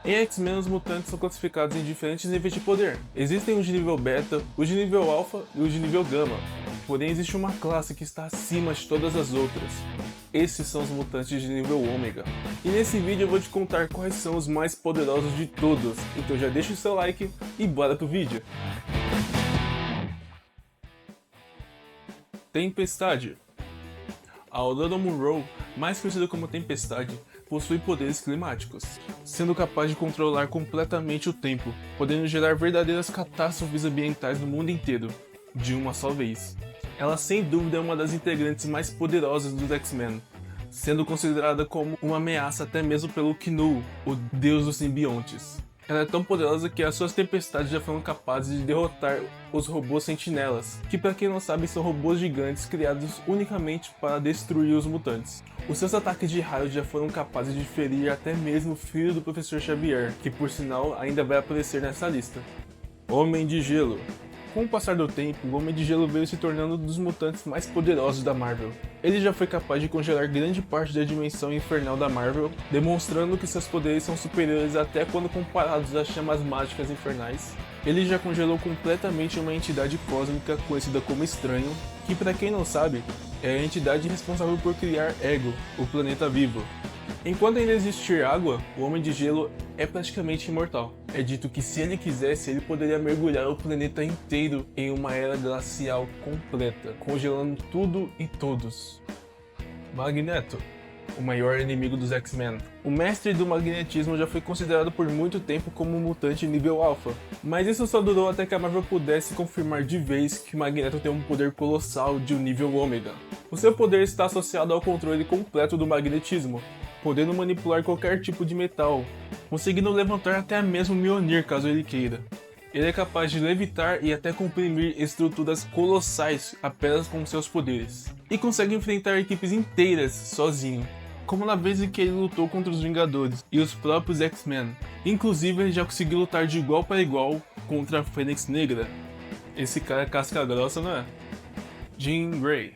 Em X-Men, os mutantes são classificados em diferentes níveis de poder. Existem os de nível beta, os de nível alpha e os de nível gama. Porém, existe uma classe que está acima de todas as outras. Esses são os mutantes de nível ômega. E nesse vídeo eu vou te contar quais são os mais poderosos de todos. Então já deixa o seu like e bora pro vídeo. Tempestade. A Aurora Monroe, mais conhecida como Tempestade, possui poderes climáticos, sendo capaz de controlar completamente o tempo, podendo gerar verdadeiras catástrofes ambientais no mundo inteiro, de uma só vez. Ela sem dúvida é uma das integrantes mais poderosas dos X-Men, sendo considerada como uma ameaça até mesmo pelo Knu, o deus dos simbiontes. Ela é tão poderosa que as suas tempestades já foram capazes de derrotar os robôs sentinelas, que para quem não sabe são robôs gigantes criados unicamente para destruir os mutantes. Os seus ataques de raio já foram capazes de ferir até mesmo o filho do Professor Xavier, que por sinal ainda vai aparecer nessa lista. Homem de Gelo. Com o passar do tempo, o Homem de Gelo veio se tornando um dos mutantes mais poderosos da Marvel. Ele já foi capaz de congelar grande parte da dimensão infernal da Marvel, demonstrando que seus poderes são superiores até quando comparados às chamas mágicas infernais. Ele já congelou completamente uma entidade cósmica conhecida como Estranho, que para quem não sabe, é a entidade responsável por criar Ego, o planeta vivo. Enquanto ainda existir água, o Homem de Gelo é praticamente imortal. É dito que se ele quisesse, ele poderia mergulhar o planeta inteiro em uma era glacial completa, congelando tudo e todos. Magneto, o maior inimigo dos X-Men. O mestre do magnetismo já foi considerado por muito tempo como um mutante nível alpha, mas isso só durou até que a Marvel pudesse confirmar de vez que Magneto tem um poder colossal de um nível ômega. O seu poder está associado ao controle completo do magnetismo, podendo manipular qualquer tipo de metal, conseguindo levantar até mesmo Mjolnir caso ele queira. Ele é capaz de levitar e até comprimir estruturas colossais apenas com seus poderes, e consegue enfrentar equipes inteiras sozinho, como na vez em que ele lutou contra os Vingadores e os próprios X-Men. Inclusive ele já conseguiu lutar de igual para igual contra a Fênix Negra. Esse cara é casca grossa, não é? Jean Grey,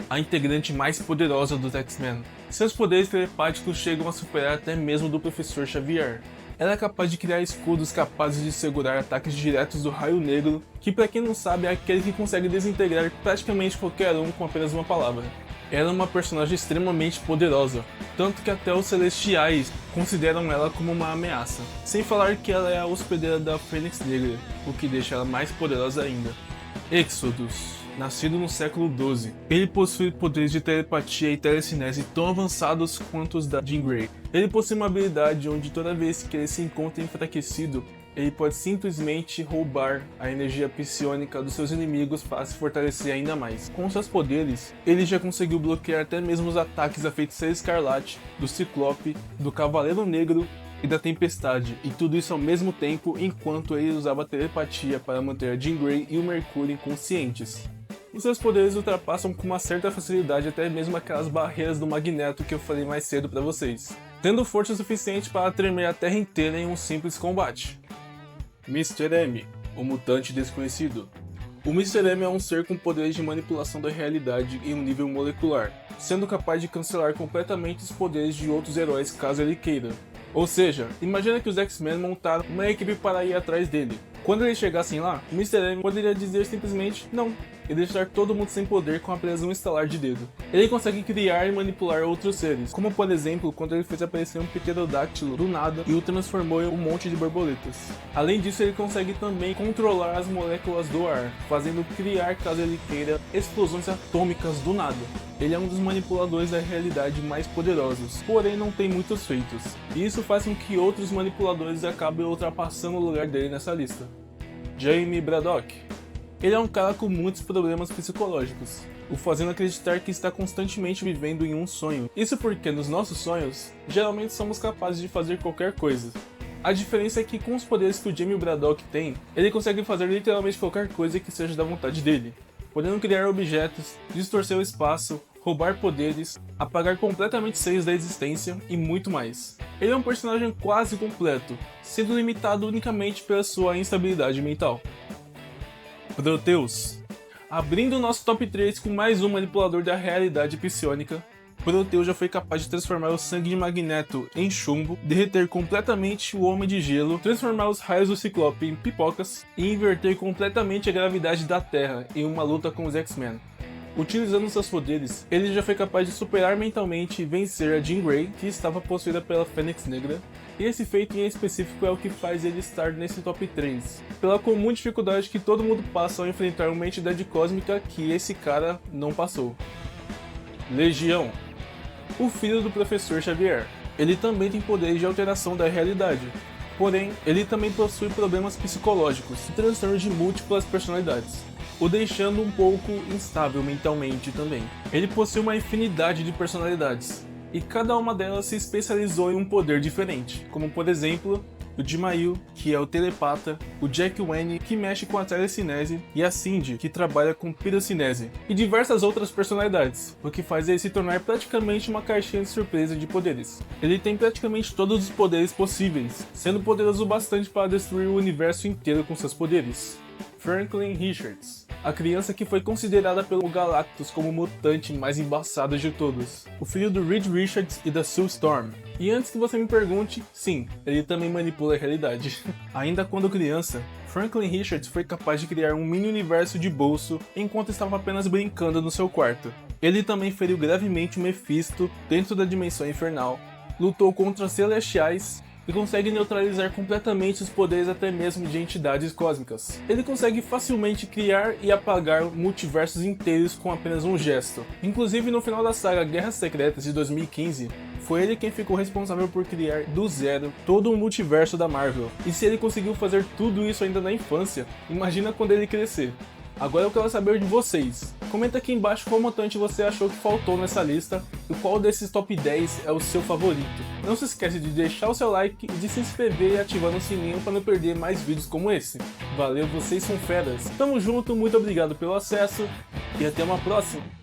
a integrante mais poderosa dos X-Men. Seus poderes telepáticos chegam a superar até mesmo do Professor Xavier. Ela é capaz de criar escudos capazes de segurar ataques diretos do Raio Negro, que para quem não sabe é aquele que consegue desintegrar praticamente qualquer um com apenas uma palavra. Ela é uma personagem extremamente poderosa, tanto que até os Celestiais consideram ela como uma ameaça. Sem falar que ela é a hospedeira da Fênix Negra, o que deixa ela mais poderosa ainda. Exodus. Nascido no século XII, ele possui poderes de telepatia e telecinese tão avançados quanto os da Jean Grey. Ele possui uma habilidade onde toda vez que ele se encontra enfraquecido, ele pode simplesmente roubar a energia psiônica dos seus inimigos para se fortalecer ainda mais. Com seus poderes, ele já conseguiu bloquear até mesmo os ataques da Feiticeira Escarlate, do Ciclope, do Cavaleiro Negro e da Tempestade, e tudo isso ao mesmo tempo enquanto ele usava telepatia para manter a Jean Grey e o Mercúrio inconscientes. Os seus poderes ultrapassam com uma certa facilidade até mesmo aquelas barreiras do Magneto que eu falei mais cedo para vocês, tendo força suficiente para tremer a Terra inteira em um simples combate. Mr. M, o mutante desconhecido. O Mr. M é um ser com poderes de manipulação da realidade em um nível molecular, sendo capaz de cancelar completamente os poderes de outros heróis caso ele queira. Ou seja, imagina que os X-Men montaram uma equipe para ir atrás dele. Quando eles chegassem lá, o Mr. M poderia dizer simplesmente não, e deixar todo mundo sem poder com apenas um estalar de dedo. Ele consegue criar e manipular outros seres, como por exemplo quando ele fez aparecer um pterodáctilo do nada e o transformou em um monte de borboletas. Além disso, ele consegue também controlar as moléculas do ar, fazendo criar, caso ele queira, explosões atômicas do nada. Ele é um dos manipuladores da realidade mais poderosos, porém não tem muitos feitos, e isso faz com que outros manipuladores acabem ultrapassando o lugar dele nessa lista. Jamie Braddock. Ele é um cara com muitos problemas psicológicos, o fazendo acreditar que está constantemente vivendo em um sonho. Isso porque nos nossos sonhos, geralmente somos capazes de fazer qualquer coisa. A diferença é que com os poderes que o Jamie Braddock tem, ele consegue fazer literalmente qualquer coisa que seja da vontade dele, podendo criar objetos, distorcer o espaço, roubar poderes, apagar completamente seres da existência e muito mais. Ele é um personagem quase completo, sendo limitado unicamente pela sua instabilidade mental. Proteus. Abrindo o nosso top 3 com mais um manipulador da realidade psiônica, Proteus já foi capaz de transformar o sangue de Magneto em chumbo, derreter completamente o Homem de Gelo, transformar os raios do Ciclope em pipocas e inverter completamente a gravidade da Terra em uma luta com os X-Men. Utilizando seus poderes, ele já foi capaz de superar mentalmente e vencer a Jean Grey, que estava possuída pela Fênix Negra, e esse feito em específico é o que faz ele estar nesse top 3, pela comum dificuldade que todo mundo passa ao enfrentar uma entidade cósmica que esse cara não passou. Legião, o filho do Professor Xavier. Ele também tem poderes de alteração da realidade, porém, ele também possui problemas psicológicos e transtornos de múltiplas personalidades, o deixando um pouco instável mentalmente também. Ele possui uma infinidade de personalidades, e cada uma delas se especializou em um poder diferente, como por exemplo, o Jimail, que é o telepata, o Jack Wayne, que mexe com a telecinese, e a Cindy, que trabalha com pirocinese, e diversas outras personalidades, o que faz ele se tornar praticamente uma caixinha de surpresa de poderes. Ele tem praticamente todos os poderes possíveis, sendo poderoso bastante para destruir o universo inteiro com seus poderes. Franklin Richards, a criança que foi considerada pelo Galactus como o mutante mais embaçado de todos, o filho do Reed Richards e da Sue Storm. E antes que você me pergunte, sim, ele também manipula a realidade. Ainda quando criança, Franklin Richards foi capaz de criar um mini-universo de bolso enquanto estava apenas brincando no seu quarto. Ele também feriu gravemente o Mephisto dentro da dimensão infernal, lutou contra os Celestiais e consegue neutralizar completamente os poderes até mesmo de entidades cósmicas. Ele consegue facilmente criar e apagar multiversos inteiros com apenas um gesto. Inclusive no final da saga Guerras Secretas de 2015, foi ele quem ficou responsável por criar do zero todo o multiverso da Marvel. E se ele conseguiu fazer tudo isso ainda na infância, imagina quando ele crescer. Agora eu quero saber de vocês. Comenta aqui embaixo qual mutante você achou que faltou nessa lista e qual desses top 10 é o seu favorito. Não se esquece de deixar o seu like e de se inscrever e ativar o sininho para não perder mais vídeos como esse. Valeu, vocês são feras. Tamo junto, muito obrigado pelo acesso e até uma próxima.